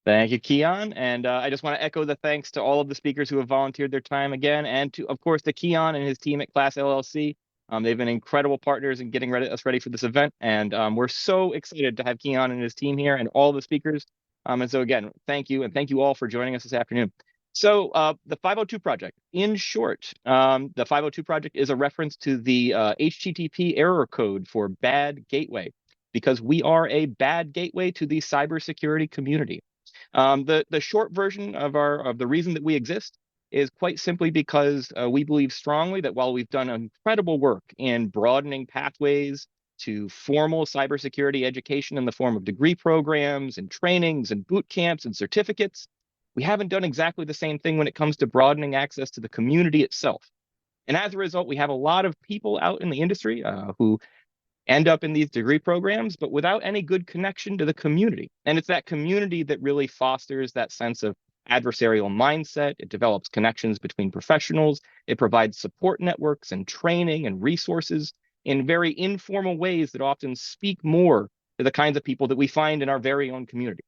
Thank you, Keon. And I just want to echo the thanks to all of the speakers who have volunteered their time again, and to, of course, to Keon and his team at CLASS LLC. They've been incredible partners in getting us ready for this event, and we're so excited to have Keon and his team here and all the speakers. And so again, thank you, and thank you all for joining us this afternoon. So the 502 project, in short, the 502 project is a reference to the HTTP error code for bad gateway, because we are a bad gateway to the cybersecurity community. The short version of the reason that we exist is quite simply because we believe strongly that while we've done incredible work in broadening pathways to formal cybersecurity education in the form of degree programs and trainings and boot camps and certificates, we haven't done exactly the same thing when it comes to broadening access to the community itself. And as a result, we have a lot of people out in the industry who end up in these degree programs, but without any good connection to the community. And it's that community that really fosters that sense of adversarial mindset. It develops connections between professionals. It provides support networks and training and resources in very informal ways that often speak more to the kinds of people that we find in our very own community.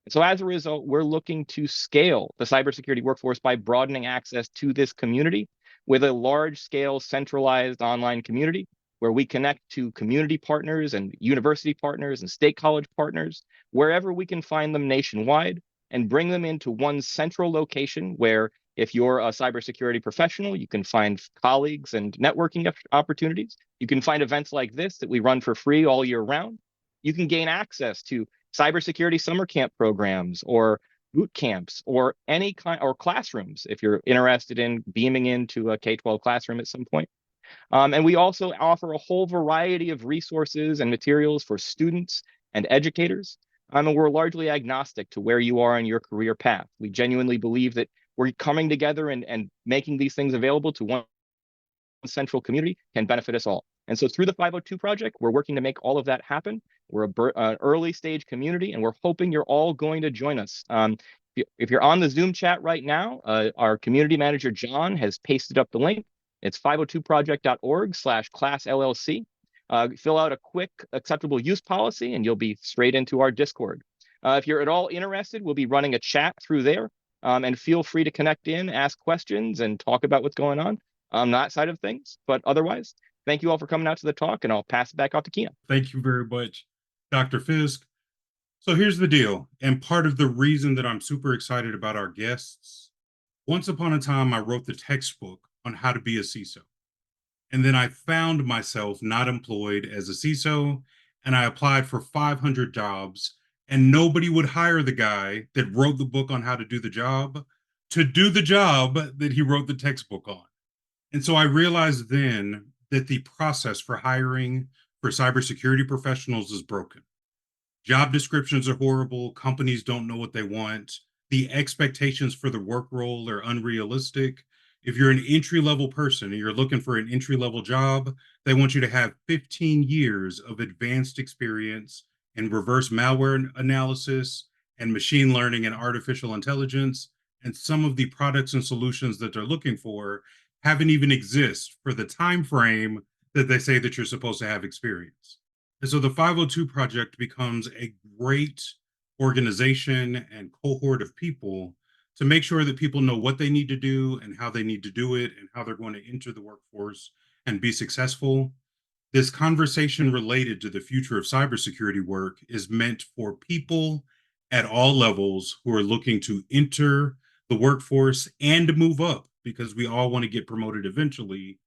And so as a result, we're looking to scale the cybersecurity workforce by broadening access to this community with a large scale centralized online community where we connect to community partners and university partners and state college partners, wherever we can find them nationwide, and bring them into one central location where, if you're a cybersecurity professional, you can find colleagues and networking opportunities. You can find events like this that we run for free all year round. You can gain access to cybersecurity summer camp programs or boot camps or any kind, or classrooms if you're interested in beaming into a K-12 classroom at some point. And we also offer a whole variety of resources and materials for students and educators. And we're largely agnostic to where you are in your career path. We genuinely believe that we're coming together and making these things available to one central community can benefit us all. And so through the 502 project, we're working to make all of that happen. We're an early stage community, and we're hoping you're all going to join us. If you're on the Zoom chat right now, our community manager, John, has pasted up the link. It's 502project.org/class LLC. Fill out a quick acceptable use policy, and you'll be straight into our Discord. If you're at all interested, we'll be running a chat through there. And feel free to connect in, ask questions, and talk about what's going on that side of things. But otherwise, thank you all for coming out to the talk, and I'll pass it back off to Keon. Thank you very much, Dr. Fisk. So here's the deal, and part of the reason that I'm super excited about our guests. Once upon a time, I wrote the textbook on how to be a CISO. And then I found myself not employed as a CISO, and I applied for 500 jobs, and nobody would hire the guy that wrote the book on how to do the job that he wrote the textbook on. And so I realized then that the process for hiring for cybersecurity professionals is broken. Job descriptions are horrible. Companies don't know what they want. The expectations for the work role are unrealistic. If you're an entry level person and you're looking for an entry level job, they want you to have 15 years of advanced experience in reverse malware analysis and machine learning and artificial intelligence. And some of the products and solutions that they're looking for haven't even exist for the time frame that they say that you're supposed to have experience. And so the 502 project becomes a great organization and cohort of people to make sure that people know what they need to do and how they need to do it and how they're going to enter the workforce and be successful. This conversation related to the future of cybersecurity work is meant for people at all levels who are looking to enter the workforce and move up, because we all want to get promoted eventually,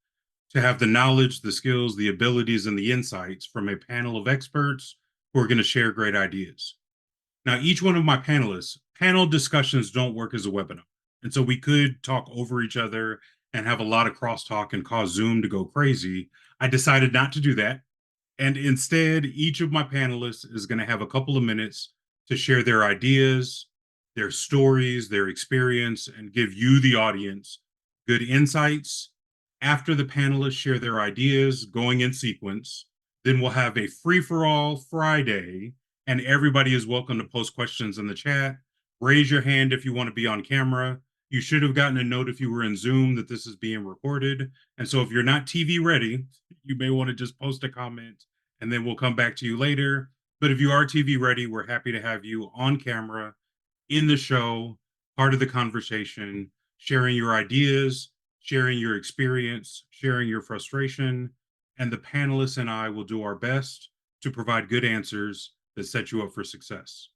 to have the knowledge, the skills, the abilities, and the insights from a panel of experts who are going to share great ideas. Now, each one of my panelists, panel discussions don't work as a webinar. And so we could talk over each other and have a lot of crosstalk and cause Zoom to go crazy. I decided not to do that. And instead, each of my panelists is going to have a couple of minutes to share their ideas, their stories, their experience, and give you, the audience, good insights. After the panelists share their ideas, going in sequence, then we'll have a free-for-all Friday, and everybody is welcome to post questions in the chat. Raise your hand if you want to be on camera. You should have gotten a note if you were in Zoom that this is being recorded. And so if you're not TV ready, you may want to just post a comment and then we'll come back to you later. But if you are TV ready, we're happy to have you on camera in the show, part of the conversation, sharing your ideas, sharing your experience, sharing your frustration, and the panelists and I will do our best to provide good answers that set you up for success.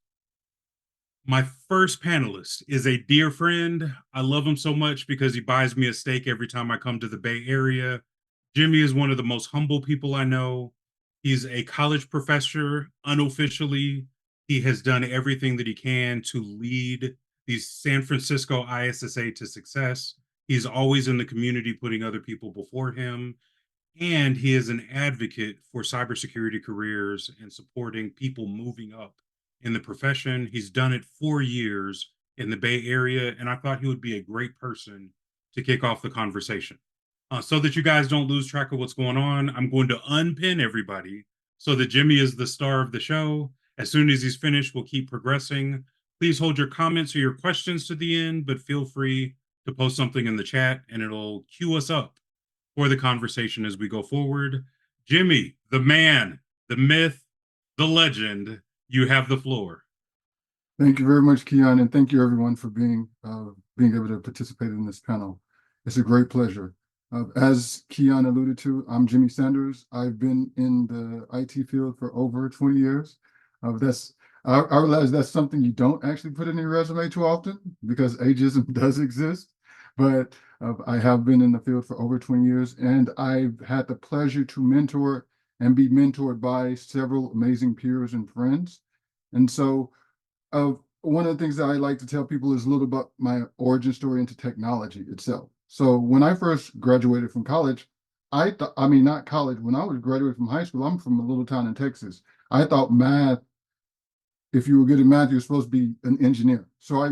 My first panelist is a dear friend. I love him so much because he buys me a steak every time I come to the Bay Area. Jimmy is one of the most humble people I know. He's a college professor unofficially. He has done everything that he can to lead the San Francisco ISSA to success. He's always in the community putting other people before him. And he is an advocate for cybersecurity careers and supporting people moving up in the profession. He's done it for years in the Bay Area, and I thought he would be a great person to kick off the conversation. So that you guys don't lose track of what's going on, I'm going to unpin everybody so that Jimmy is the star of the show. As soon as he's finished, we'll keep progressing. Please hold your comments or your questions to the end, but feel free to post something in the chat and it'll cue us up for the conversation as we go forward. Jimmy, the man, the myth, the legend, you have the floor. Thank you very much, Keon, and thank you everyone for being able to participate in this panel. It's a great pleasure. As Keon alluded to, I'm Jimmy Sanders. I've been in the IT field for over 20 years. I realize that's something you don't actually put in your resume too often because ageism does exist. But I have been in the field for over 20 years, and I've had the pleasure to mentor and be mentored by several amazing peers and friends. And so one of the things that I like to tell people is a little about my origin story into technology itself. So when I first graduated from college, I mean, not college, when I was graduating from high school, I'm from a little town in Texas. I thought math, if you were good at math, you were supposed to be an engineer. So I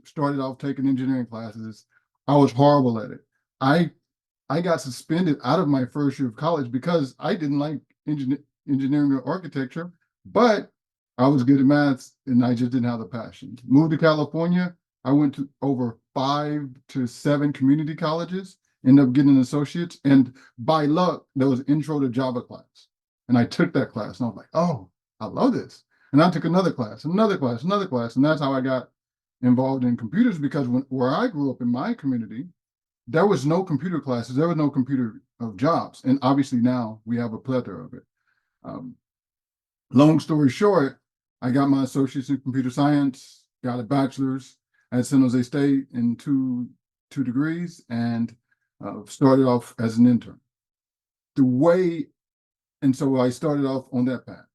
started off taking engineering classes. I was horrible at it. I got suspended out of my first year of college because I didn't like engineering or architecture, but I was good at maths and I just didn't have the passion. Moved to California. I went to over 5 to 7 community colleges, ended up getting an associate's. And by luck, there was an intro to Java class. And I took that class and I was like, oh, I love this. And I took another class, another class, another class. And that's how I got involved in computers because where I grew up in my community, there was no computer classes, there was no computer jobs. And obviously now we have a plethora of it. Long story short, I got my associates in computer science, got a bachelor's at San Jose State in two degrees, and started off as an intern. And so I started off on that path.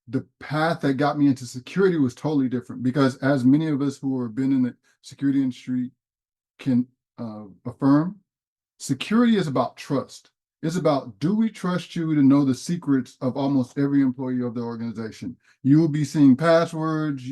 The path that got me into security was totally different because as many of us who have been in the security industry can affirm, security is about trust. It's about, do we trust you to know the secrets of almost every employee of the organization? You will be seeing passwords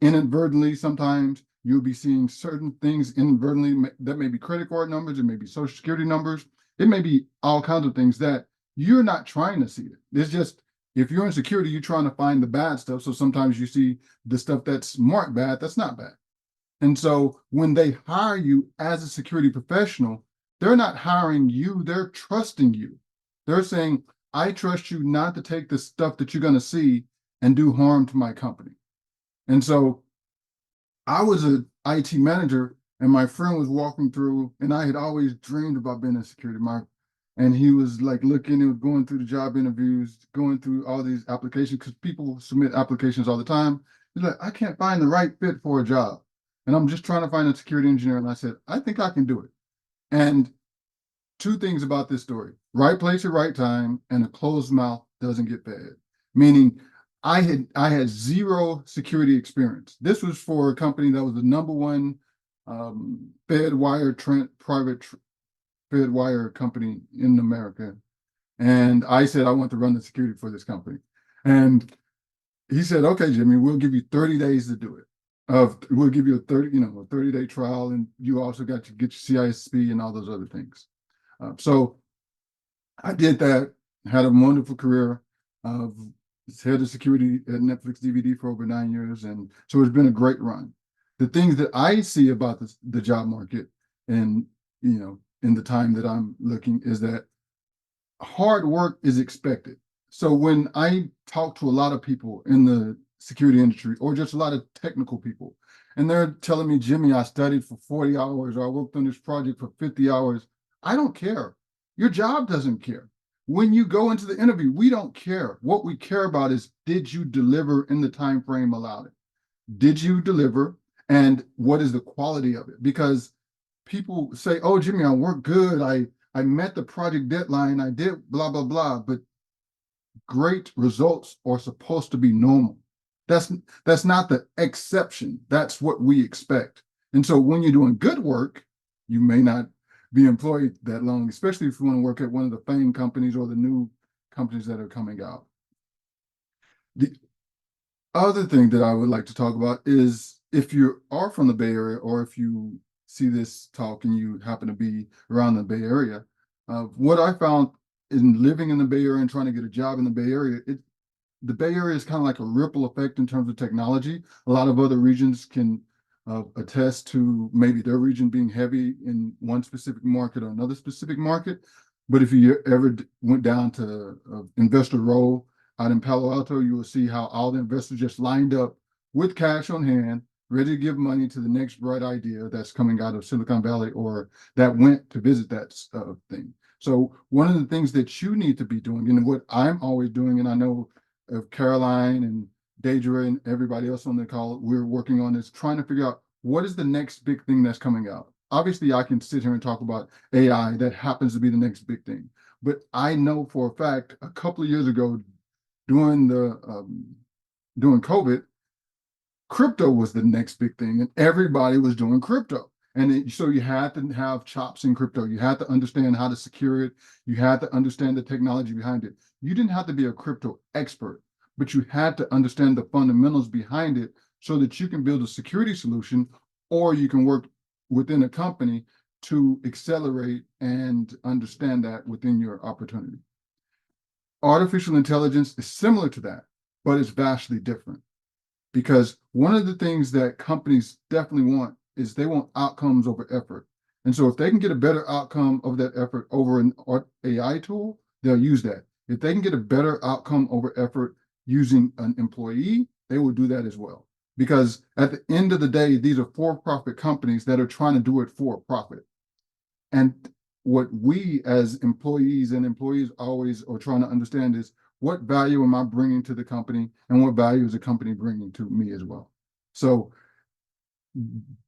inadvertently. Sometimes you'll be seeing certain things inadvertently that may be credit card numbers, it may be social security numbers, it may be all kinds of things that you're not trying to see it. It's just, if you're in security, you're trying to find the bad stuff. So sometimes you see the stuff that's marked bad, that's not bad. And so when they hire you as a security professional, they're not hiring you, they're trusting you. They're saying, I trust you not to take the stuff that you're going to see and do harm to my company. And so I was an IT manager and my friend was walking through, and I had always dreamed about being a security market. And he was like looking and going through the job interviews, going through all these applications because people submit applications all the time. He's like, I can't find the right fit for a job. And I'm just trying to find a security engineer. And I said, I think I can do it. And 2 things about this story: right place at right time, and a closed mouth doesn't get fed. Meaning I had 0 security experience. This was for a company that was the #1 private Fedwire company in America. And I said, I want to run the security for this company. And he said, okay, Jimmy, we'll give you 30 days to do it. We'll give you a 30-day trial. And you also got to get your CISP and all those other things. So I did that, had a wonderful career of head of security at Netflix DVD for over 9 years. And so it's been a great run. The things that I see about the job market and, in the time that I'm looking is that hard work is expected. So when I talk to a lot of people in the security industry, or just a lot of technical people. And they're telling me, Jimmy, I studied for 40 hours, or I worked on this project for 50 hours. I don't care. Your job doesn't care. When you go into the interview, we don't care. What we care about is, did you deliver in the time frame allowed? Did you deliver? And what is the quality of it? Because people say, oh, Jimmy, I worked good. I met the project deadline. I did blah, blah, blah. But great results are supposed to be normal. That's not the exception. That's what we expect. And so when you're doing good work, you may not be employed that long, especially if you want to work at one of the famed companies or the new companies that are coming out. The other thing that I would like to talk about is, if you are from the Bay Area, or if you see this talk and you happen to be around the Bay Area, what I found in living in the Bay Area and trying to get a job in the Bay Area, the Bay Area is kind of like a ripple effect in terms of technology. A lot of other regions can attest to maybe their region being heavy in one specific market or another specific market. But if you ever went down to Investor Row out in Palo Alto, you will see how all the investors just lined up with cash on hand, ready to give money to the next bright idea that's coming out of Silicon Valley, or that went to visit that thing. So one of the things that you need to be doing, and what I'm always doing, and I know of Caroline and Deidre and everybody else on the call, we're working on, is trying to figure out, what is the next big thing that's coming out. Obviously, I can sit here and talk about AI. That happens to be the next big thing. But I know for a fact, a couple of years ago, during COVID, crypto was the next big thing, and everybody was doing crypto. And so you had to have chops in crypto. You had to understand how to secure it. You had to understand the technology behind it. You didn't have to be a crypto expert, but you had to understand the fundamentals behind it so that you can build a security solution, or you can work within a company to accelerate and understand that within your opportunity. Artificial intelligence is similar to that, but it's vastly different. Because one of the things that companies definitely want is, they want outcomes over effort. And so if they can get a better outcome of that effort over an AI tool, they'll use that. If they can get a better outcome over effort using an employee, they will do that as well. Because at the end of the day, these are for-profit companies that are trying to do it for profit. And what we as employees always are trying to understand is, what value am I bringing to the company, and what value is the company bringing to me as well? So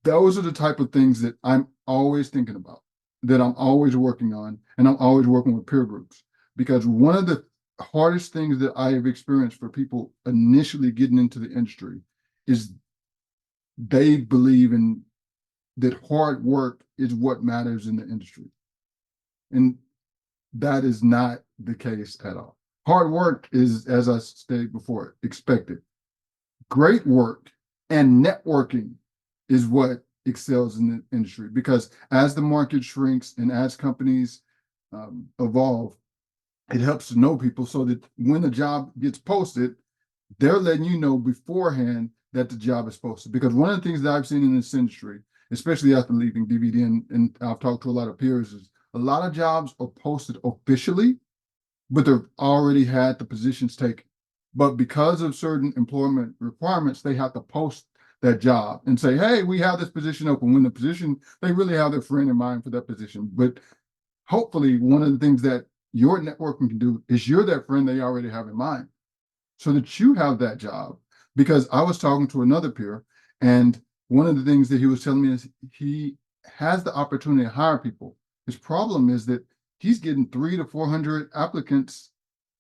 those are the type of things that I'm always thinking about, that I'm always working on, and I'm always working with peer groups. Because one of the hardest things that I have experienced for people initially getting into the industry is, they believe in that hard work is what matters in the industry. And that is not the case at all. Hard work is, as I stated before, expected. Great work and networking is what excels in the industry, because as the market shrinks and as companies evolve, it helps to know people, so that when a job gets posted, they're letting you know beforehand that the job is posted. Because one of the things that I've seen in this industry, especially after leaving DVD, and I've talked to a lot of peers, is a lot of jobs are posted officially, but they've already had the positions taken. But because of certain employment requirements, they have to post that job and say, hey, we have this position open. When the position, they really have their friend in mind for that position. But hopefully one of the things that your networking can do is, you're that friend they already have in mind, so that you have that job. Because I was talking to another peer, and one of the things that he was telling me is, he has the opportunity to hire people. His problem is that he's getting 300 to 400 applicants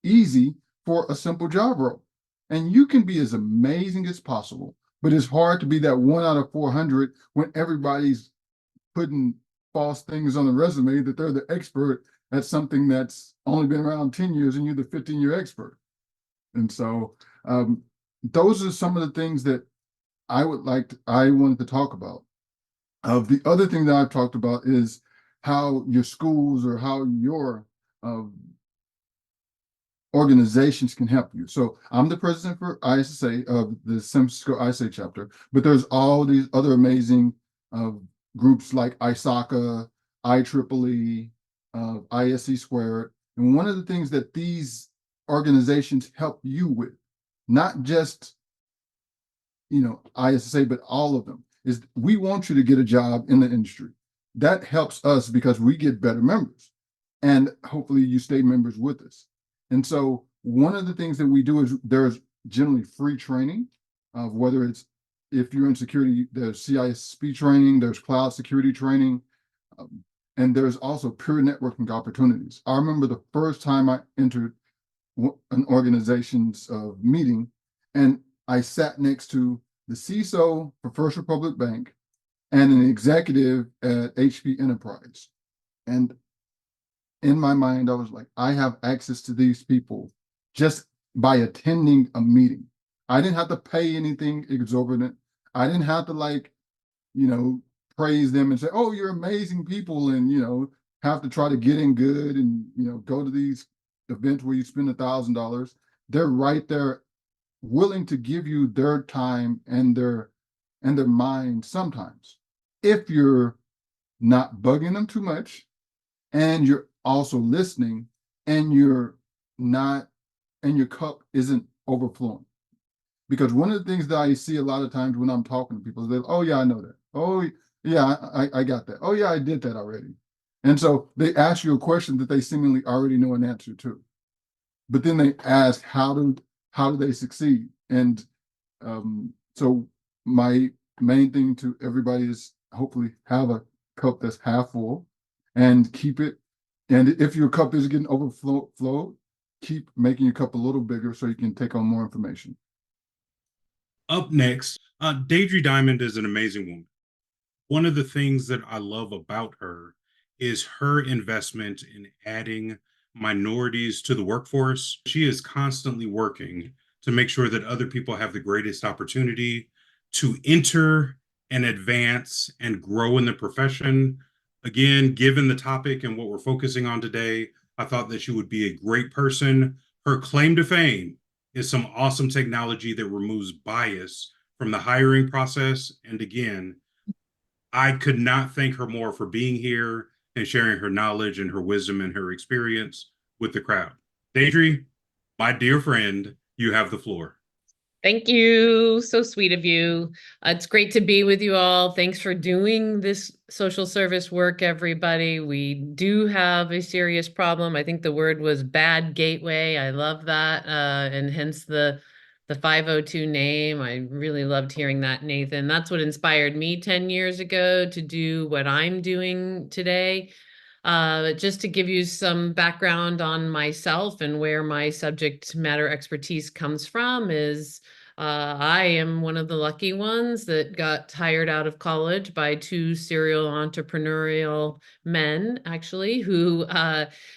easy for a simple job role. And you can be as amazing as possible, but it's hard to be that 1 out of 400 when everybody's putting false things on the resume, that they're the expert at something that's only been around 10 years and you're the 15-year expert. And so those are some of the things that I wanted to talk about. The other thing that I've talked about is how your schools, or how your organizations can help you. So I'm the president for ISSA, of the San Francisco ISA chapter, but there's all these other amazing groups like ISACA, IEEE, ISC Squared. And one of the things that these organizations help you with, not just ISSA, but all of them, is we want you to get a job in the industry. That helps us because we get better members, and hopefully you stay members with us. And so one of the things that we do is there's generally free training, whether it's, if you're in security, there's CISSP training, there's cloud security training, and there's also peer networking opportunities. I remember the first time I entered an organization's meeting, and I sat next to the CISO for First Republic Bank and an executive at HP Enterprise. And in my mind, I was like, I have access to these people just by attending a meeting. I didn't have to pay anything exorbitant. I didn't have to praise them and say, oh, you're amazing people, and, have to try to get in good and, go to these events where you spend $1,000. They're right there willing to give you their time and their mind sometimes, if you're not bugging them too much, and you're also listening, and you're not, and your cup isn't overflowing. Because one of the things that I see a lot of times when I'm talking to people is that, oh yeah, I know that. Oh yeah, I got that. Oh yeah, I did that already. And so they ask you a question that they seemingly already know an answer to. But then they ask, how do they succeed? And so my main thing to everybody is hopefully have a cup that's half full and keep it. And if your cup is getting overflowed, keep making your cup a little bigger so you can take on more information. Up next, Deidre Diamond is an amazing woman. One of the things that I love about her is her investment in adding minorities to the workforce. She is constantly working to make sure that other people have the greatest opportunity to enter and advance and grow in the profession. Again, given the topic and what we're focusing on today, I thought that she would be a great person. Her claim to fame is some awesome technology that removes bias from the hiring process. And again, I could not thank her more for being here and sharing her knowledge and her wisdom and her experience with the crowd. Deidre, my dear friend, you have the floor. Thank you. So sweet of you. It's great to be with you all. Thanks for doing this social service work, everybody. We do have a serious problem. I think the word was bad gateway. I love that. And hence the 502 name. I really loved hearing that, Nathan. That's what inspired me 10 years ago to do what I'm doing today. Just to give you some background on myself and where my subject matter expertise comes from is I am one of the lucky ones that got hired out of college by two serial entrepreneurial men, actually, who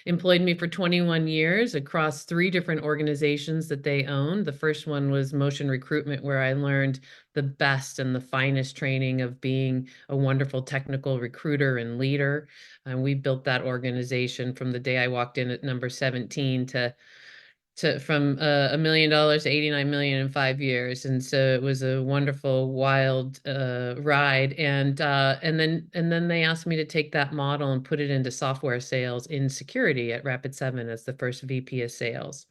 employed me for 21 years across 3 different organizations that they owned. The first one was Motion Recruitment, where I learned the best and the finest training of being a wonderful technical recruiter and leader. And we built that organization from the day I walked in at number 17 to from $1 million to 89 million in 5 years. And so it was a wonderful, wild ride. And then they asked me to take that model and put it into software sales in security at Rapid7 as the first VP of sales.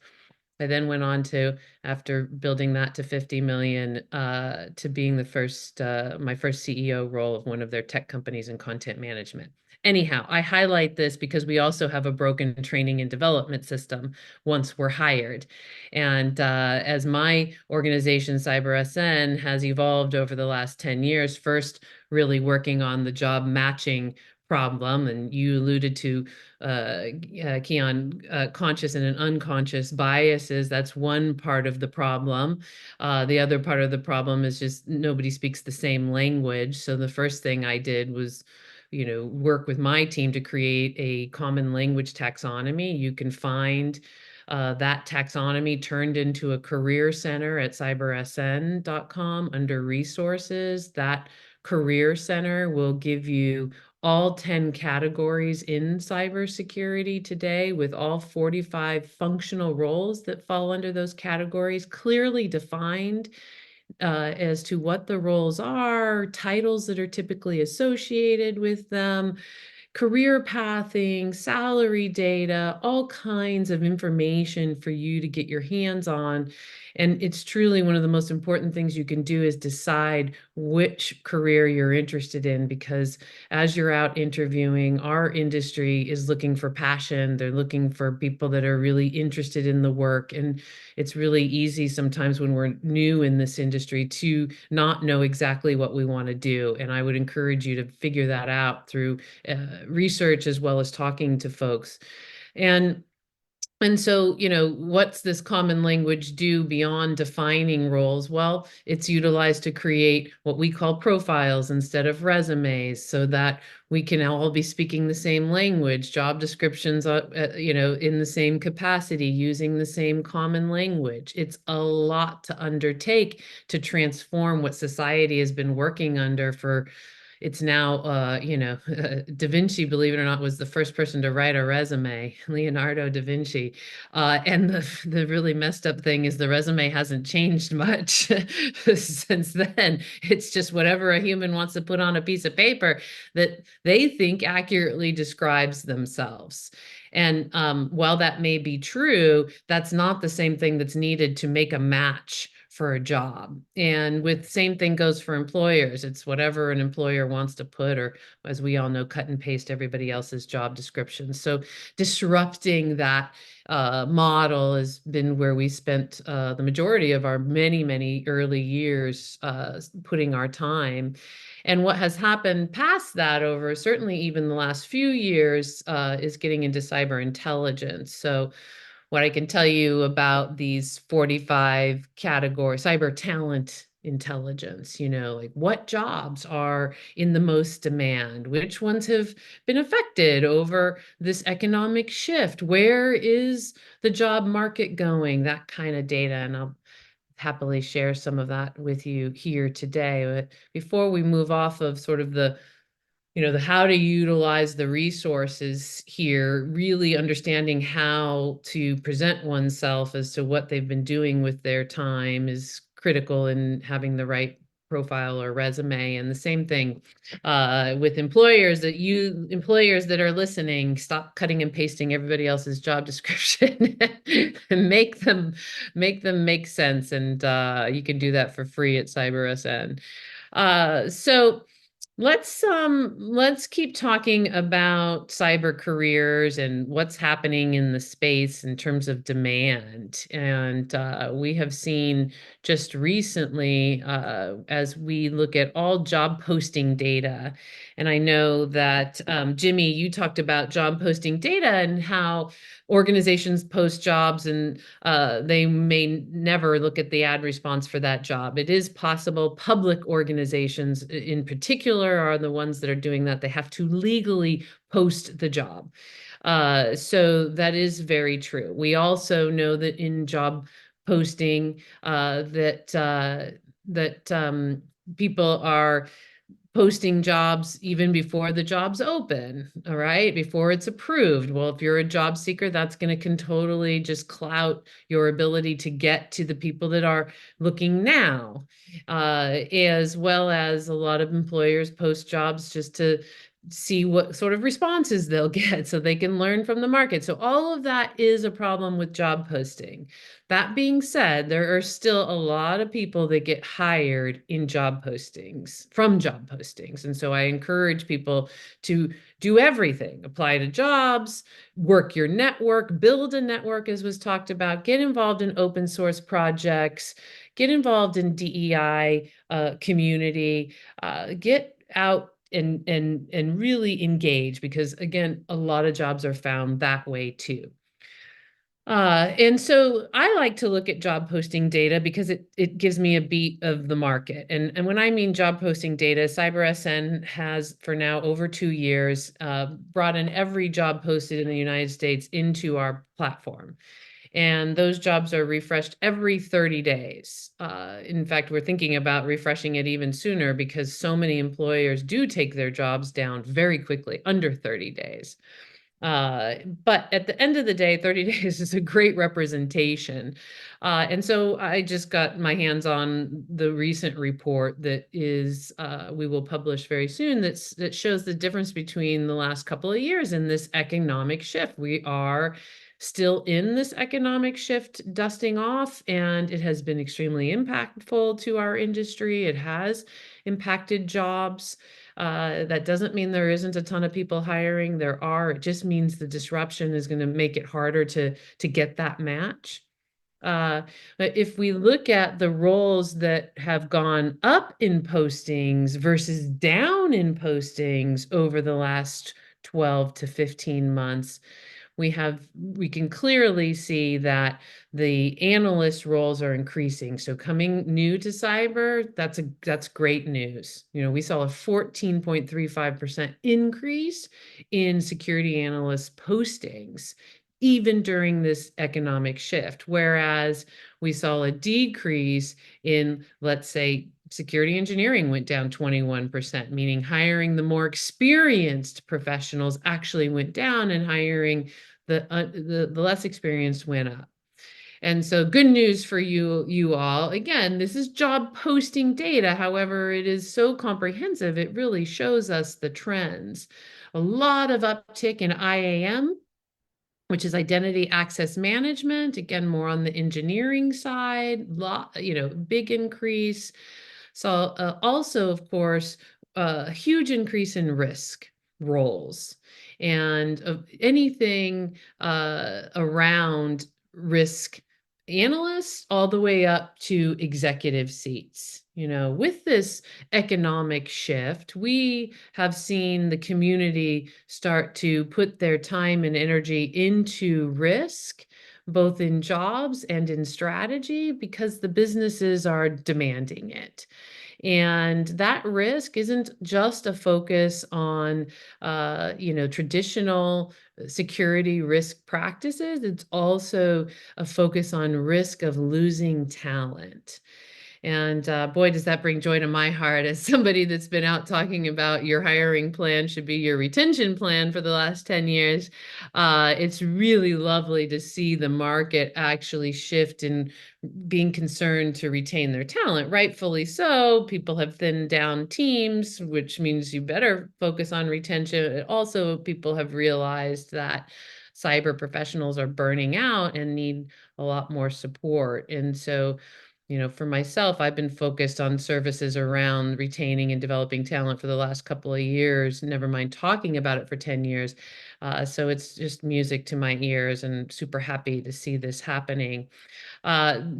I then went on to, after building that to 50 million, to being the first, my first CEO role of one of their tech companies in content management. Anyhow, I highlight this because we also have a broken training and development system once we're hired. And as my organization, CyberSN, has evolved over the last 10 years, first really working on the job matching problem, and you alluded to Keon, conscious and unconscious biases. That's one part of the problem. The other part of the problem is just nobody speaks the same language. So the first thing I did was, work with my team to create a common language taxonomy. You can find that taxonomy turned into a career center at cybersn.com under resources. That career center will give you all 10 categories in cybersecurity today, with all 45 functional roles that fall under those categories clearly defined as to what the roles are, titles that are typically associated with them, career pathing, salary data, all kinds of information for you to get your hands on. And it's truly one of the most important things you can do is decide which career you're interested in, because as you're out interviewing, our industry is looking for passion. They're looking for people that are really interested in the work. And it's really easy sometimes when we're new in this industry to not know exactly what we want to do. And I would encourage you to figure that out through research as well as talking to folks. And so, what's this common language do beyond defining roles? Well, it's utilized to create what we call profiles instead of resumes, so that we can all be speaking the same language, job descriptions, in the same capacity, using the same common language. It's a lot to undertake to transform what society has been working under for. It's now, Da Vinci, believe it or not, was the first person to write a resume, Leonardo da Vinci. And the really messed up thing is the resume hasn't changed much since then. It's just whatever a human wants to put on a piece of paper that they think accurately describes themselves. And while that may be true, that's not the same thing that's needed to make a match for a job. And with same thing goes for employers. It's whatever an employer wants to put, or as we all know, cut and paste everybody else's job description. So disrupting that model has been where we spent the majority of our many early years putting our time. And what has happened past that over certainly even the last few years is getting into cyber intelligence. So what I can tell you about these 45 category cyber talent intelligence, like what jobs are in the most demand, which ones have been affected over this economic shift, where is the job market going, that kind of data. And I'll happily share some of that with you here today. But before we move off of sort of the how to utilize the resources here, really understanding how to present oneself as to what they've been doing with their time is critical in having the right profile or resume. And the same thing with employers that are listening, stop cutting and pasting everybody else's job description and make them make sense. And you can do that for free at CyberSN. So let's keep talking about cyber careers and what's happening in the space in terms of demand. And we have seen just recently, as we look at all job posting data, and I know that Jimmy, you talked about job posting data and how organizations post jobs and they may never look at the ad response for that job. It is possible. Public organizations in particular are the ones that are doing that. They have to legally post the job. So that is very true. We also know that in job posting that people are posting jobs even before the job's open, all right, before it's approved. Well, if you're a job seeker, that's going to totally just clout your ability to get to the people that are looking now, as well as a lot of employers post jobs just to see what sort of responses they'll get so they can learn from the market. So all of that is a problem with job posting. That being said, there are still a lot of people that get hired in job postings, from job postings. And so I encourage people to do everything, apply to jobs, work your network, build a network, as was talked about, get involved in open source projects, get involved in DEI community, get out and really engage, because again, a lot of jobs are found that way too. And so I like to look at job posting data because it gives me a beat of the market. And when I mean job posting data, CyberSN has for now over 2 years brought in every job posted in the United States into our platform. And those jobs are refreshed every 30 days. In fact, we're thinking about refreshing it even sooner because so many employers do take their jobs down very quickly, under 30 days. But at the end of the day, 30 days is a great representation. And so I just got my hands on the recent report that is we will publish very soon that shows the difference between the last couple of years in this economic shift. We are still in this economic shift dusting off, and it has been extremely impactful to our industry. It has impacted jobs. That doesn't mean there isn't a ton of people hiring. There are. It just means the disruption is going to make it harder to get that match. But if we look at the roles that have gone up in postings versus down in postings over the last 12 to 15 months, we can clearly see that the analyst roles are increasing. So coming new to cyber, that's great news. We saw a 14.35% increase in security analyst postings even during this economic shift, whereas we saw a decrease in, let's say, security engineering went down 21%, meaning hiring the more experienced professionals actually went down, and hiring the less experienced went up. And so good news for you all. Again, this is job posting data. However, it is so comprehensive, it really shows us the trends. A lot of uptick in IAM, which is identity access management. Again, more on the engineering side, big increase. So also, of course, a huge increase in risk roles, and anything around risk analysts all the way up to executive seats. With this economic shift, we have seen the community start to put their time and energy into risk, both in jobs and in strategy, because the businesses are demanding it. And that risk isn't just a focus on, traditional security risk practices. It's also a focus on risk of losing talent. And boy, does that bring joy to my heart as somebody that's been out talking about your hiring plan should be your retention plan for the last 10 years. It's really lovely to see the market actually shift and being concerned to retain their talent. Rightfully so. People have thinned down teams, which means you better focus on retention. Also, people have realized that cyber professionals are burning out and need a lot more support. And so, for myself, I've been focused on services around retaining and developing talent for the last couple of years, never mind talking about it for 10 years. So it's just music to my ears, and super happy to see this happening.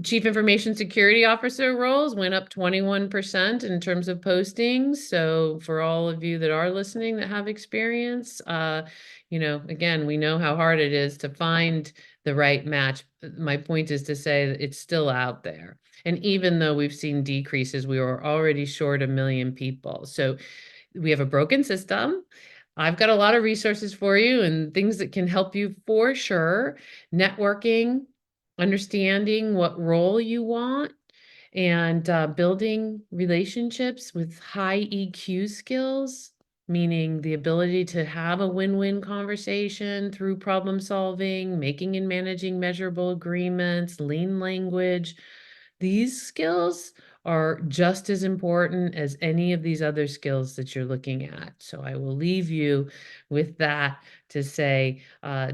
Chief Information Security Officer roles went up 21% in terms of postings. So for all of you that are listening that have experience, again, we know how hard it is to find the right match. My point is to say that it's still out there. And even though we've seen decreases, we were already short 1 million people. So we have a broken system. I've got a lot of resources for you and things that can help you for sure. Networking, understanding what role you want, and building relationships with high EQ skills, meaning the ability to have a win-win conversation through problem solving, making and managing measurable agreements, lean language. These skills are just as important as any of these other skills that you're looking at. So I will leave you with that to say,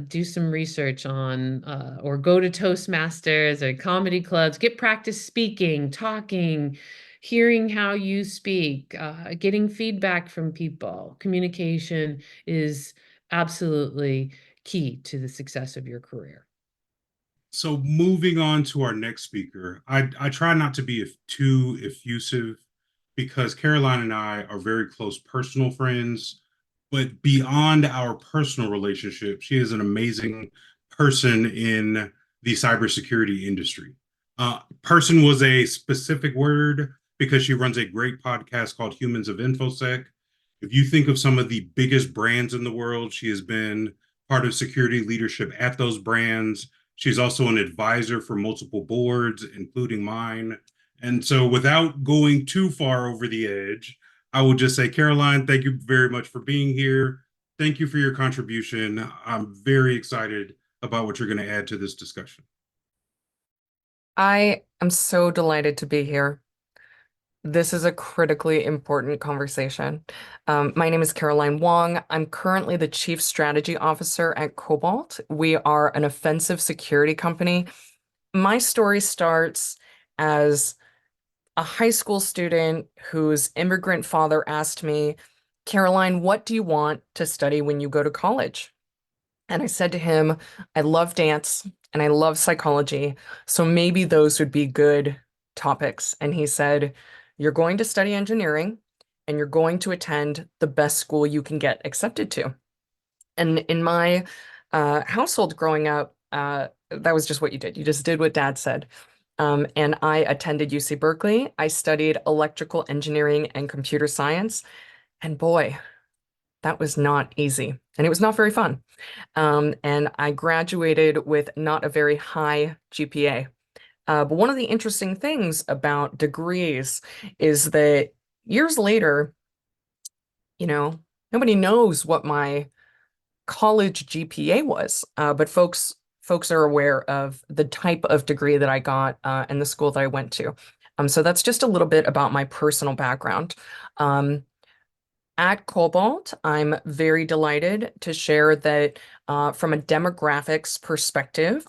do some research on, or go to Toastmasters or comedy clubs, get practice speaking, talking, hearing how you speak, getting feedback from people. Communication is absolutely key to the success of your career. So moving on to our next speaker, I try not to be too effusive because Caroline and I are very close personal friends, but beyond our personal relationship, she is an amazing person in the cybersecurity industry. Person was a specific word because she runs a great podcast called Humans of InfoSec. If you think of some of the biggest brands in the world, she has been part of security leadership at those brands. She's also an advisor for multiple boards, including mine. And so without going too far over the edge, I will just say, Caroline, thank you very much for being here. Thank you for your contribution. I'm very excited about what you're going to add to this discussion. I am so delighted to be here. This is a critically important conversation. My name is Caroline Wong. I'm currently the Chief Strategy Officer at Cobalt. We are an offensive security company. My story starts as a high school student whose immigrant father asked me, Caroline, what do you want to study when you go to college? And I said to him, I love dance and I love psychology, so maybe those would be good topics. And he said, you're going to study engineering and you're going to attend the best school you can get accepted to. And in my household growing up, that was just what you did. You just did what dad said. And I attended UC Berkeley. I studied electrical engineering and computer science. And boy, that was not easy. And it was not very fun. And I graduated with not a very high GPA. But one of the interesting things about degrees is that years later, nobody knows what my college GPA was, but folks are aware of the type of degree that I got and the school that I went to. So that's just a little bit about my personal background. At Cobalt, I'm very delighted to share that from a demographics perspective,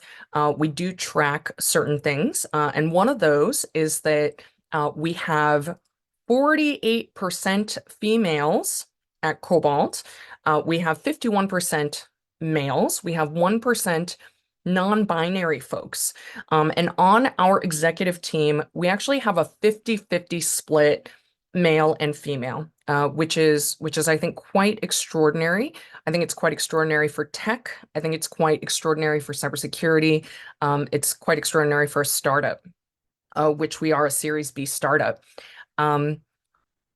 we do track certain things. And one of those is that we have 48% females at Cobalt. We have 51% males. We have 1% non-binary folks. And on our executive team, we actually have a 50-50 split male and female, which is, I think, quite extraordinary. I think it's quite extraordinary for tech. I think it's quite extraordinary for cybersecurity. It's quite extraordinary for a startup, which we are a Series B startup. I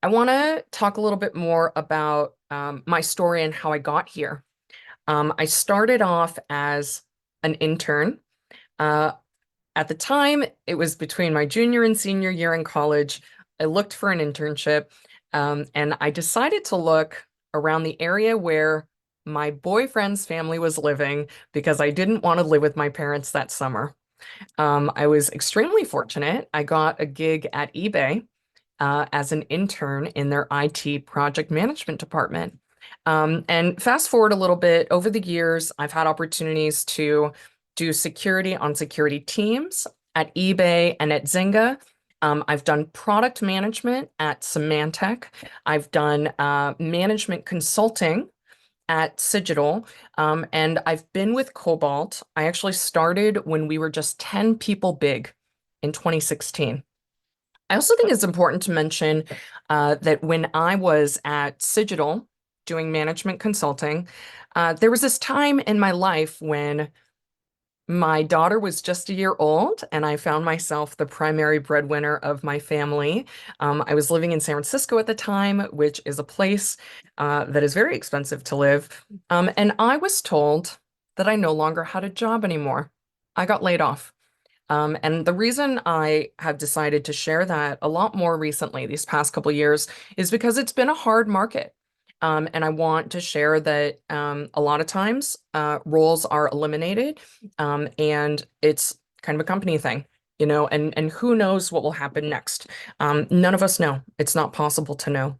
want to talk a little bit more about my story and how I got here. I started off as an intern. At the time, it was between my junior and senior year in college. I looked for an internship, and I decided to look around the area where my boyfriend's family was living because I didn't want to live with my parents that summer. I was extremely fortunate. I got a gig at eBay as an intern in their IT project management department. And fast forward a little bit, over the years, I've had opportunities to do security on security teams at eBay and at Zynga. I've done product management at Symantec. I've done management consulting at Cigital, and I've been with Cobalt. I actually started when we were just 10 people big in 2016. I also think it's important to mention that when I was at Cigital doing management consulting, there was this time in my life when my daughter was just a year old, and I found myself the primary breadwinner of my family. I was living in San Francisco at the time, which is a place that is very expensive to live. And I was told that I no longer had a job anymore. I got laid off. And the reason I have decided to share that a lot more recently, these past couple years, is because it's been a hard market. And I want to share that a lot of times roles are eliminated, and it's kind of a company thing, and who knows what will happen next. None of us know. It's not possible to know.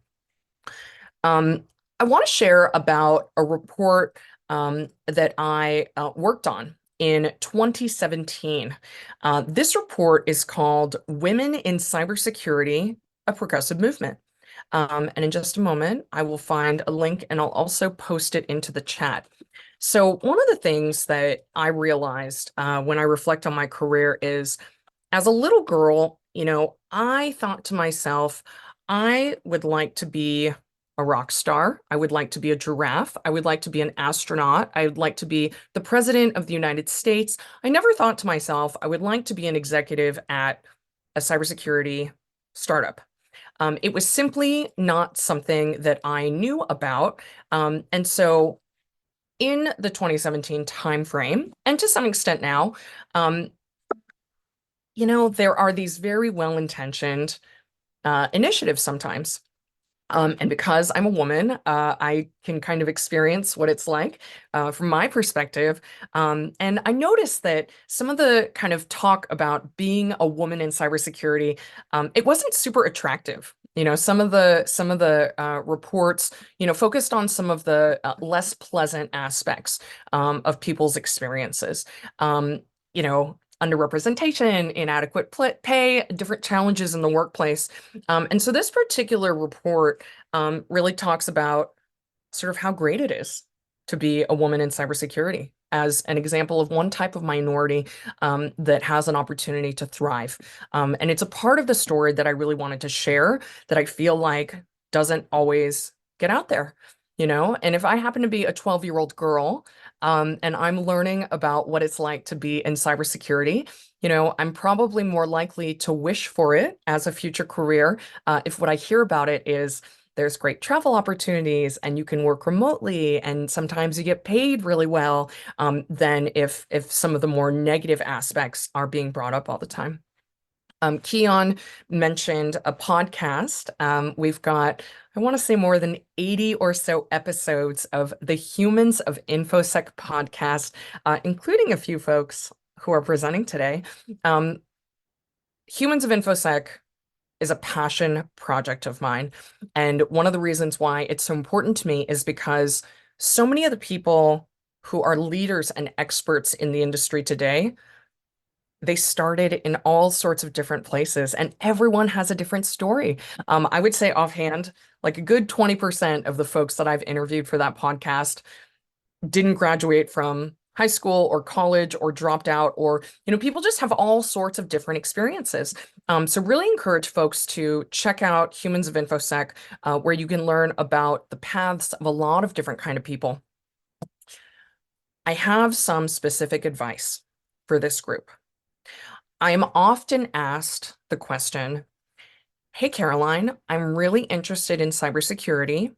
I want to share about a report that I worked on in 2017. This report is called Women in Cybersecurity, a Progressive Movement. And in just a moment, I will find a link and I'll also post it into the chat. So one of the things that I realized when I reflect on my career is, as a little girl, I thought to myself, I would like to be a rock star. I would like to be a giraffe. I would like to be an astronaut. I would like to be the president of the United States. I never thought to myself, I would like to be an executive at a cybersecurity startup. It was simply not something that I knew about. And so in the 2017 timeframe, and to some extent now, there are these very well-intentioned initiatives sometimes And because I'm a woman, I can kind of experience what it's like from my perspective. And I noticed that some of the kind of talk about being a woman in cybersecurity, it wasn't super attractive. Some of the reports, focused on some of the less pleasant aspects of people's experiences. Um, Underrepresentation, inadequate pay, different challenges in the workplace. And so this particular report really talks about sort of how great it is to be a woman in cybersecurity as an example of one type of minority that has an opportunity to thrive. And it's a part of the story that I really wanted to share that I feel like doesn't always get out there. And if I happen to be a 12-year-old girl and I'm learning about what it's like to be in cybersecurity, I'm probably more likely to wish for it as a future career if what I hear about it is there's great travel opportunities and you can work remotely and sometimes you get paid really well, than if some of the more negative aspects are being brought up all the time. Keon mentioned a podcast. We've got, I want to say, more than 80 or so episodes of the Humans of InfoSec podcast, including a few folks who are presenting today. Humans of InfoSec is a passion project of mine. And one of the reasons why it's so important to me is because so many of the people who are leaders and experts in the industry today, they started in all sorts of different places and everyone has a different story. I would say offhand, like a good 20% of the folks that I've interviewed for that podcast didn't graduate from high school or college or dropped out, or, people just have all sorts of different experiences. So really encourage folks to check out Humans of InfoSec, where you can learn about the paths of a lot of different kind of people. I have some specific advice for this group. I am often asked the question, hey, Caroline, I'm really interested in cybersecurity.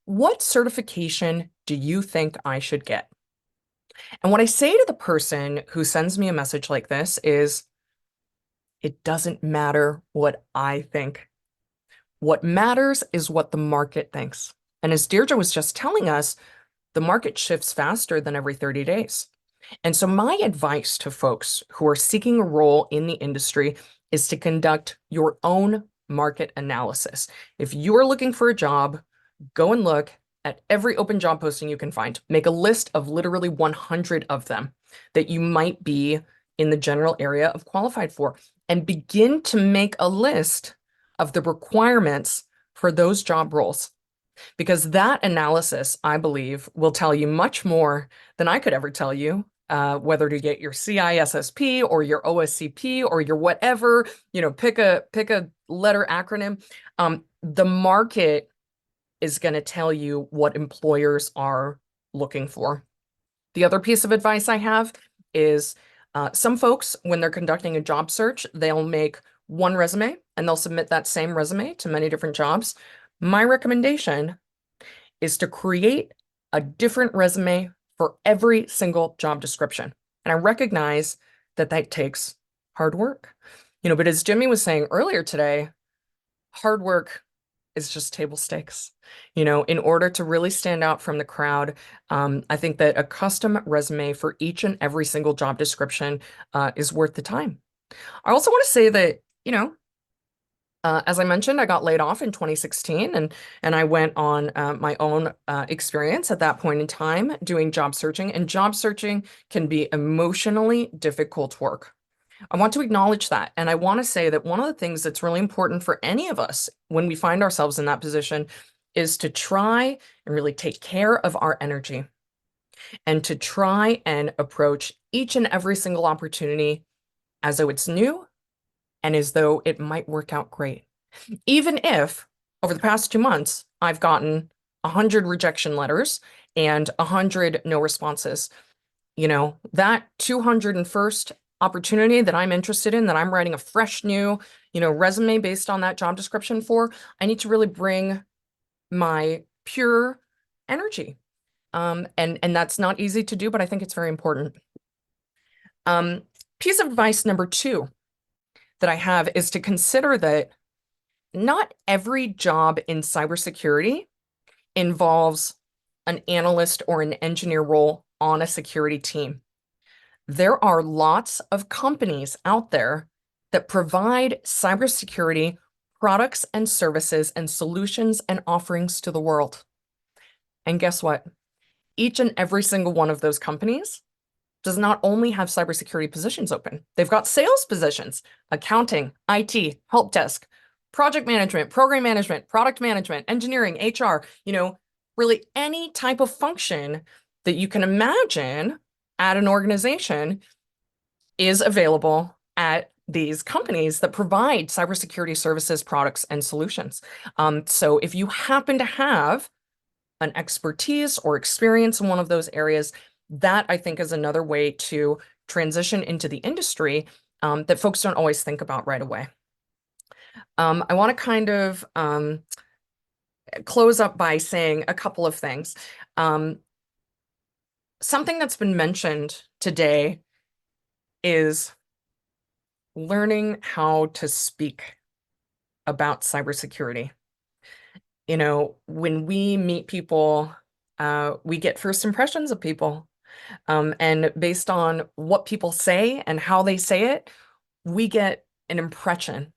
What certification do you think I should get? And what I say to the person who sends me a message like this is, it doesn't matter what I think. What matters is what the market thinks. And as Deirdre was just telling us, the market shifts faster than every 30 days. And so my advice to folks who are seeking a role in the industry is to conduct your own market analysis. If you're looking for a job, go and look at every open job posting you can find. Make a list of literally 100 of them that you might be in the general area of qualified for, and begin to make a list of the requirements for those job roles. Because that analysis, I believe, will tell you much more than I could ever tell you, whether to get your CISSP or your OSCP or your whatever, pick a letter acronym. The market is going to tell you what employers are looking for. The other piece of advice I have is some folks, when they're conducting a job search, they'll make one resume and they'll submit that same resume to many different jobs. My recommendation is to create a different resume for every single job description. And I recognize that that takes hard work. But as Jimmy was saying earlier today, hard work is just table stakes. In order to really stand out from the crowd, I think that a custom resume for each and every single job description is worth the time. I also want to say that, as I mentioned, I got laid off in 2016 and I went on my own experience at that point in time doing job searching, and job searching can be emotionally difficult work. I want to acknowledge that. And I want to say that one of the things that's really important for any of us when we find ourselves in that position is to try and really take care of our energy and to try and approach each and every single opportunity as though it's new and as though it might work out great. Even if over the past 2 months, I've gotten 100 rejection letters and 100 no responses, that 201st opportunity that I'm interested in, that I'm writing a fresh new, resume based on that job description for, I need to really bring my pure energy. And that's not easy to do, but I think it's very important. Piece of advice number 2 that I have is to consider that not every job in cybersecurity involves an analyst or an engineer role on a security team. There are lots of companies out there that provide cybersecurity products and services and solutions and offerings to the world. And guess what? Each and every single one of those companies does not only have cybersecurity positions open, they've got sales positions, accounting, IT, help desk, project management, program management, product management, engineering, HR, really any type of function that you can imagine at an organization is available at these companies that provide cybersecurity services, products, and solutions. So if you happen to have an expertise or experience in one of those areas, that I think is another way to transition into the industry that folks don't always think about right away. I want to kind of close up by saying a couple of things. Something that's been mentioned today is learning how to speak about cybersecurity. When we meet people, we get first impressions of people. And based on what people say and how they say it, we get an impression.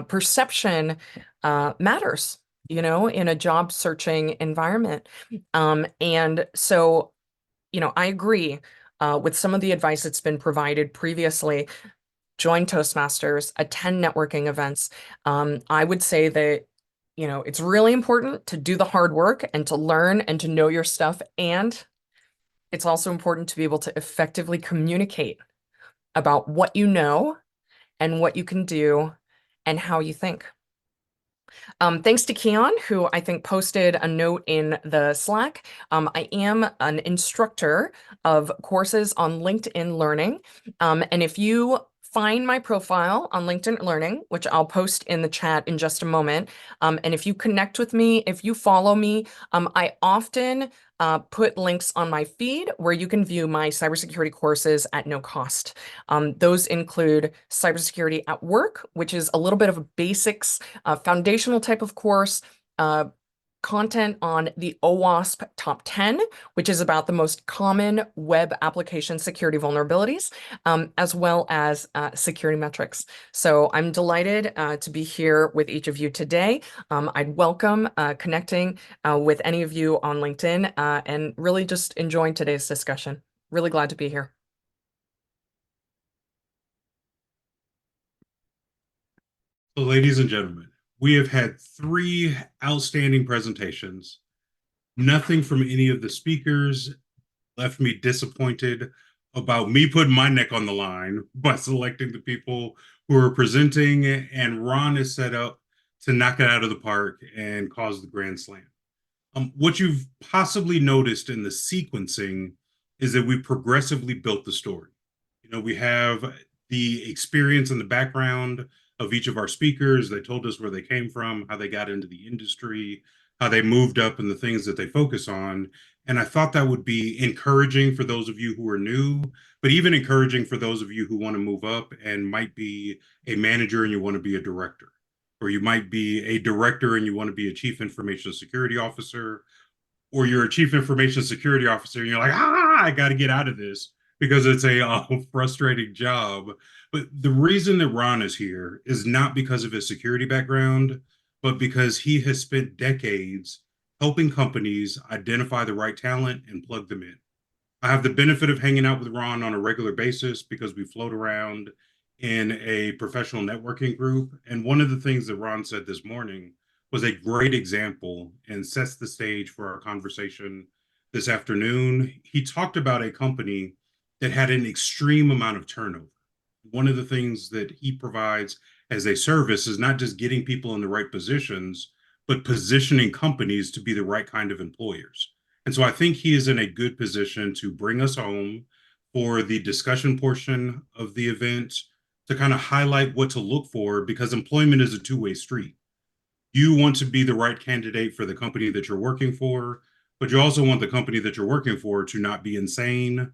Perception matters, in a job searching environment. And so, I agree with some of the advice that's been provided previously. Join Toastmasters, attend networking events. I would say that, it's really important to do the hard work and to learn and to know your stuff. And it's also important to be able to effectively communicate about what you know and what you can do and how you think. Thanks to Keon, who I think posted a note in the Slack. I am an instructor of courses on LinkedIn Learning. And if you find my profile on LinkedIn Learning, which I'll post in the chat in just a moment, and if you connect with me, if you follow me, I often put links on my feed where you can view my cybersecurity courses at no cost. Those include Cybersecurity at Work, which is a little bit of a basics, foundational type of course, content on the OWASP Top 10, which is about the most common web application security vulnerabilities, as well as security metrics. So I'm delighted to be here with each of you today. I'd welcome connecting with any of you on LinkedIn and really just enjoying today's discussion. Really glad to be here. So, ladies and gentlemen, we have had 3 outstanding presentations. Nothing from any of the speakers left me disappointed about me putting my neck on the line by selecting the people who are presenting, and Ron is set up to knock it out of the park and cause the grand slam. What you've possibly noticed in the sequencing is that we progressively built the story. We have the experience and the background of each of our speakers. They told us where they came from, how they got into the industry, how they moved up, and the things that they focus on. And I thought that would be encouraging for those of you who are new, but even encouraging for those of you who want to move up and might be a manager and you want to be a director, or you might be a director and you want to be a chief information security officer, or you're a chief information security officer and you're like, I got to get out of this because it's a frustrating job. But the reason that Ron is here is not because of his security background, but because he has spent decades helping companies identify the right talent and plug them in. I have the benefit of hanging out with Ron on a regular basis because we float around in a professional networking group. And one of the things that Ron said this morning was a great example and sets the stage for our conversation this afternoon. He talked about a company that had an extreme amount of turnover. One of the things that he provides as a service is not just getting people in the right positions, but positioning companies to be the right kind of employers. And so I think he is in a good position to bring us home for the discussion portion of the event, to kind of highlight what to look for, because employment is a two-way street. You want to be the right candidate for the company that you're working for, but you also want the company that you're working for to not be insane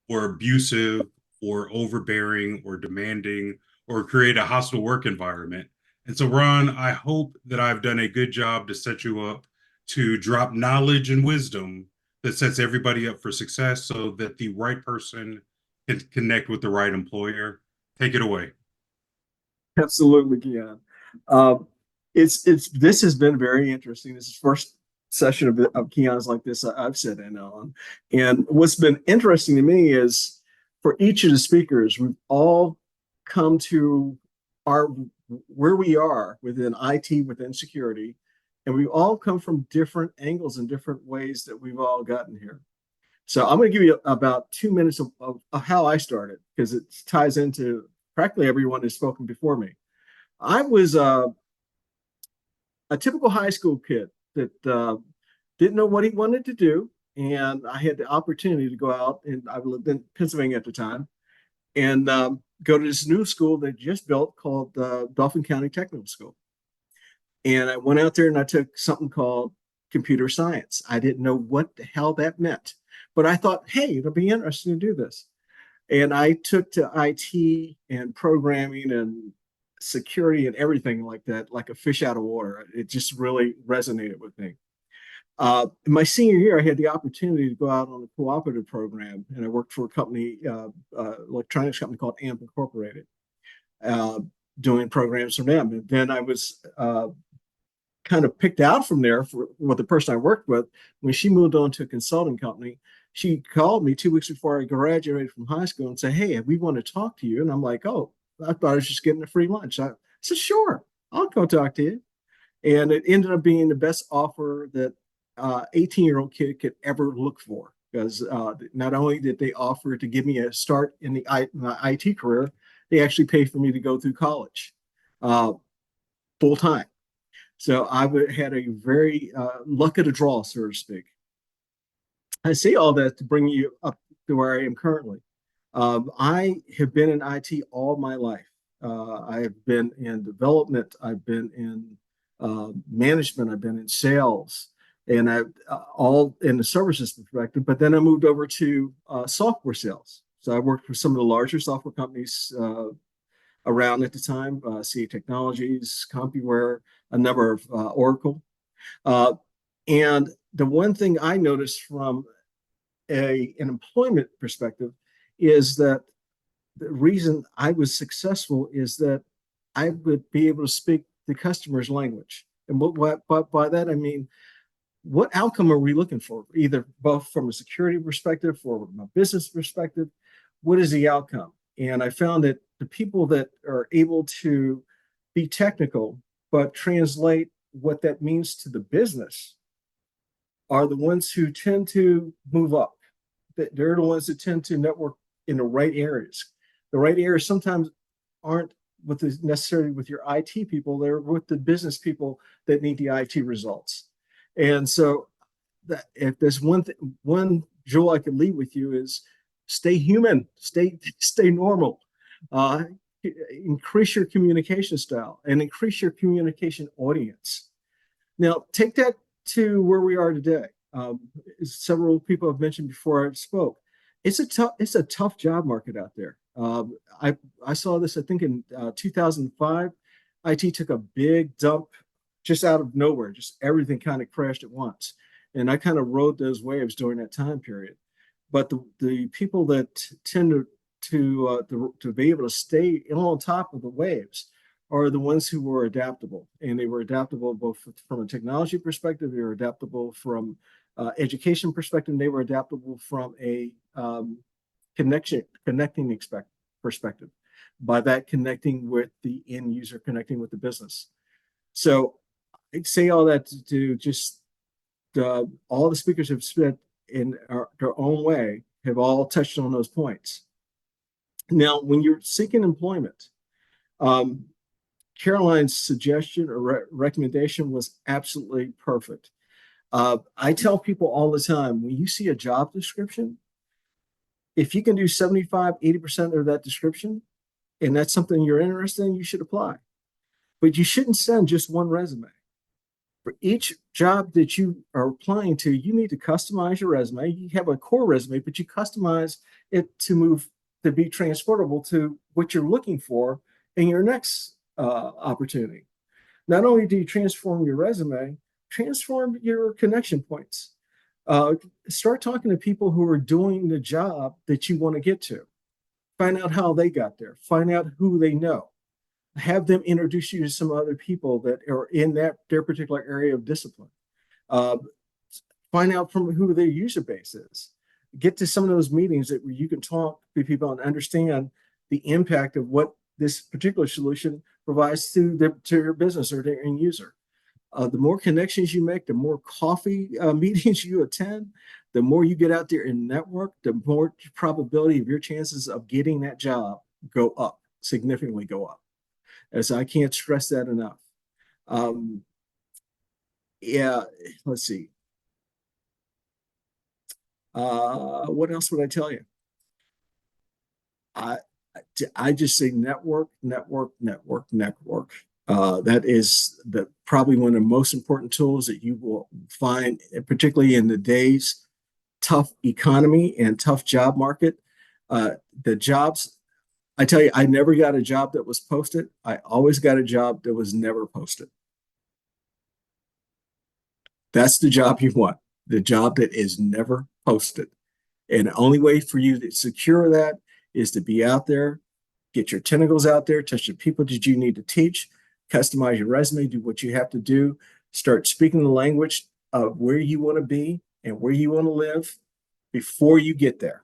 or abusive or overbearing or demanding or create a hostile work environment. And so, Ron, I hope that I've done a good job to set you up to drop knowledge and wisdom that sets everybody up for success so that the right person can connect with the right employer. Take it away. Absolutely, Keon. This has been very interesting. This is first session of Keon's like this I've sat in on. And what's been interesting to me is for each of the speakers, we've all come to where we are within IT, within security, and we've all come from different angles and different ways that we've all gotten here. So I'm going to give you about 2 minutes of how I started, because it ties into practically everyone who's spoken before me. I was a typical high school kid that didn't know what he wanted to do. And I had the opportunity to go out, and I lived in Pennsylvania at the time, and go to this new school they just built called Dauphin County Technical School. And I went out there and I took something called computer science. I didn't know what the hell that meant, but I thought, hey, it'll be interesting to do this. And I took to IT and programming and security and everything like that, like a fish out of water. It just really resonated with me. In my senior year, I had the opportunity to go out on a cooperative program, and I worked for a company, electronics company called AMP Incorporated, doing programs for them. And then I was kind of picked out from there for the person I worked with. When she moved on to a consulting company, she called me 2 weeks before I graduated from high school and said, hey, we want to talk to you. And I'm like, oh, I thought I was just getting a free lunch. I said, sure, I'll go talk to you. And it ended up being the best offer that 18-year-old kid could ever look for, because not only did they offer to give me a start in my IT career, they actually paid for me to go through college full time. So I had a very luck of the draw, so to speak. I say all that to bring you up to where I am currently. I have been in IT all my life. I have been in development. I've been in management. I've been in sales, and I've all in the services perspective. But then I moved over to software sales. So I worked for some of the larger software companies around at the time, CA Technologies, CompuWare, a number of Oracle. And the one thing I noticed from an employment perspective is that the reason I was successful is that I would be able to speak the customer's language. And by that, I mean, what outcome are we looking for? Either both from a security perspective or from a business perspective, what is the outcome? And I found that the people that are able to be technical, but translate what that means to the business are the ones who tend to move up. They're the ones that tend to network in the right areas. The right areas sometimes aren't necessarily with your IT people, they're with the business people that need the IT results. And so if there's one jewel I could leave with you is stay human, stay normal, increase your communication style and increase your communication audience. Now take that to where we are today. Several people have mentioned before I spoke, it's a tough job market out there. I saw this, I think in 2005, IT took a big dump just out of nowhere, just everything kind of crashed at once. And I kind of rode those waves during that time period. But the people that tend to be able to stay on top of the waves are the ones who were adaptable. And they were adaptable both from a technology perspective, they were adaptable from education perspective, and they were adaptable from a connecting perspective. By that, connecting with the end user, connecting with the business. So I'd say all that to just all the speakers have spent in their own way have all touched on those points. Now, when you're seeking employment, Caroline's suggestion or recommendation was absolutely perfect. I tell people all the time, when you see a job description, if you can do 75, 80% of that description, and that's something you're interested in, you should apply. But you shouldn't send just one resume. For each job that you are applying to, you need to customize your resume. You have a core resume, but you customize it to be transportable to what you're looking for in your next opportunity. Not only do you transform your resume, transform your connection points. Start talking to people who are doing the job that you want to get to. Find out how they got there. Find out who they know. Have them introduce you to some other people that are in their particular area of discipline. Find out from who their user base is. Get to some of those meetings where you can talk to people and understand the impact of what this particular solution provides to your business or their end user. The more connections you make, the more coffee meetings you attend, the more you get out there and network, the more probability of your chances of getting that job go up, significantly go up. As I can't stress that enough. Yeah, let's see. What else would I tell you? I just say network, network, network, network. That is probably one of the most important tools that you will find, particularly in today's tough economy and tough job market. The jobs, I tell you, I never got a job that was posted. I always got a job that was never posted. That's the job you want, the job that is never posted. And the only way for you to secure that is to be out there, get your tentacles out there, touch the people that you need to teach, customize your resume, do what you have to do, start speaking the language of where you want to be and where you want to live before you get there.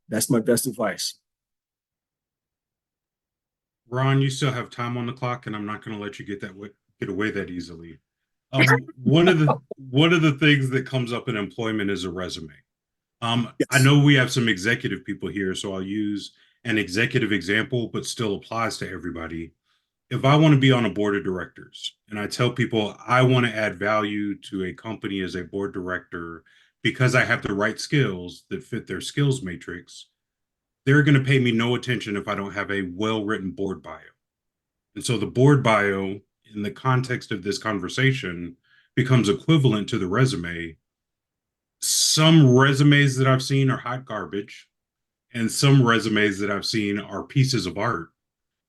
That's my best advice. Ron, you still have time on the clock, and I'm not going to let you get away that easily. One of the things that comes up in employment is a resume. Yes. I know we have some executive people here, so I'll use an executive example, but still applies to everybody. If I want to be on a board of directors and I tell people I want to add value to a company as a board director because I have the right skills that fit their skills matrix, they're going to pay me no attention if I don't have a well-written board bio. And so the board bio, in the context of this conversation, becomes equivalent to the resume. Some resumes that I've seen are hot garbage, and some resumes that I've seen are pieces of art.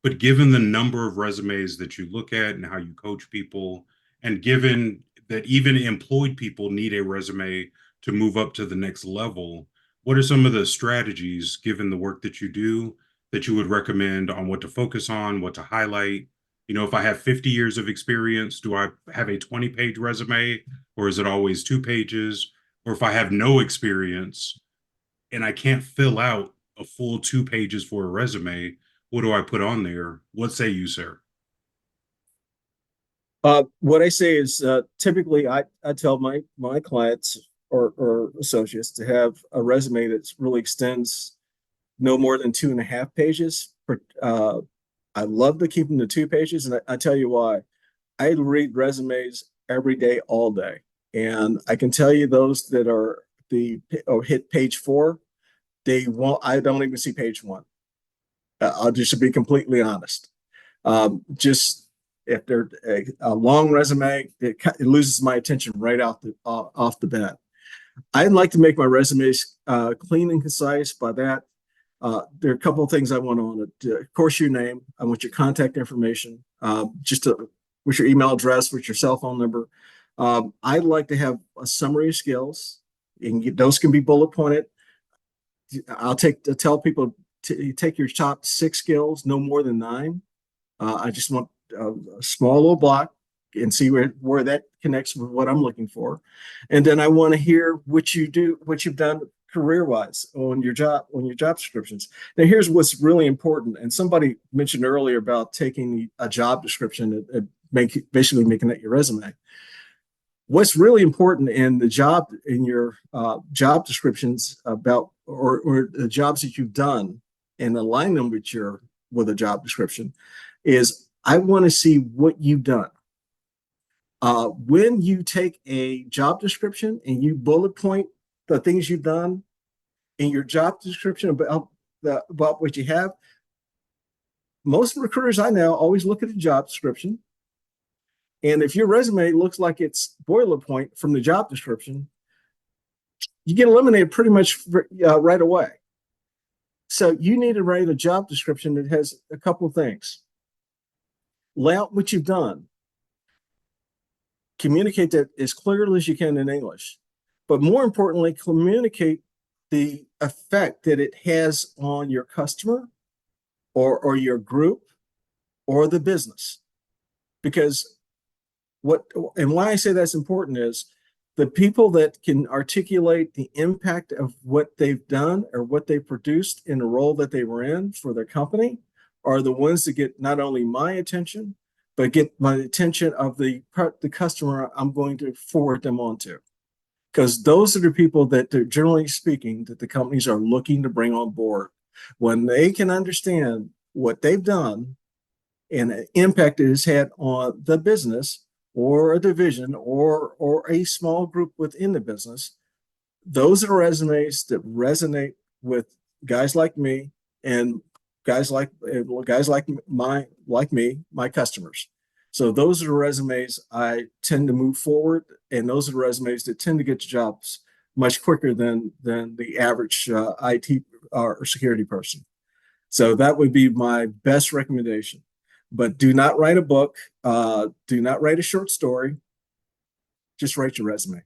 But given the number of resumes that you look at and how you coach people, and given that even employed people need a resume to move up to the next level, what are some of the strategies, given the work that you do, that you would recommend on what to focus on, what to highlight? You know, if I have 50 years of experience, do I have a 20-page resume, or is it always 2 pages? Or if I have no experience and I can't fill out a full 2 pages for a resume, what do I put on there? What say you, sir? What I say is typically I tell my clients or associates to have a resume that really extends no more than 2.5 pages. I love to keep them to 2 pages, and I tell you why. I read resumes every day, all day, and I can tell you those that are hit page 4, they won't. I don't even see page 1. I'll just be completely honest. Just if they're a long resume, it loses my attention right off the bat. I'd like to make my resumes clean and concise. By that, there are a couple of things I want on it. Of course, your name. I want your contact information, with your email address, with your cell phone number. I'd like to have a summary of skills, and those can be bullet pointed. I'll tell people to take your top 6 skills, no more than 9. I just want a small little block and see where that connects with what I'm looking for. And then I want to hear what you've done career-wise on your job descriptions. Now, here's what's really important. And somebody mentioned earlier about taking a job description and basically making that your resume. What's really important in your job descriptions about or the jobs that you've done and align them with a job description is I want to see what you've done. When you take a job description and you bullet point the things you've done in your job description about what you have, most recruiters I know always look at the job description. And if your resume looks like it's boilerplate from the job description, you get eliminated pretty much right away. So you need to write a job description that has a couple of things. lay out what you've done. Communicate that as clearly as you can in English, but more importantly, communicate the effect that it has on your customer or your group or the business. Because why I say that's important is the people that can articulate the impact of what they've done or what they produced in the role that they were in for their company are the ones that get not only my attention, but get my attention of the customer I'm going to forward them on to. Because those are the people that, generally speaking, that the companies are looking to bring on board. When they can understand what they've done and the impact it has had on the business or a division or a small group within the business, those are resumes that resonate with guys like me and guys like me, my customers. So those are the resumes I tend to move forward, and those are the resumes that tend to get jobs much quicker than the average IT or security person. So that would be my best recommendation. But do not write a book. Do not write a short story. Just write your resume.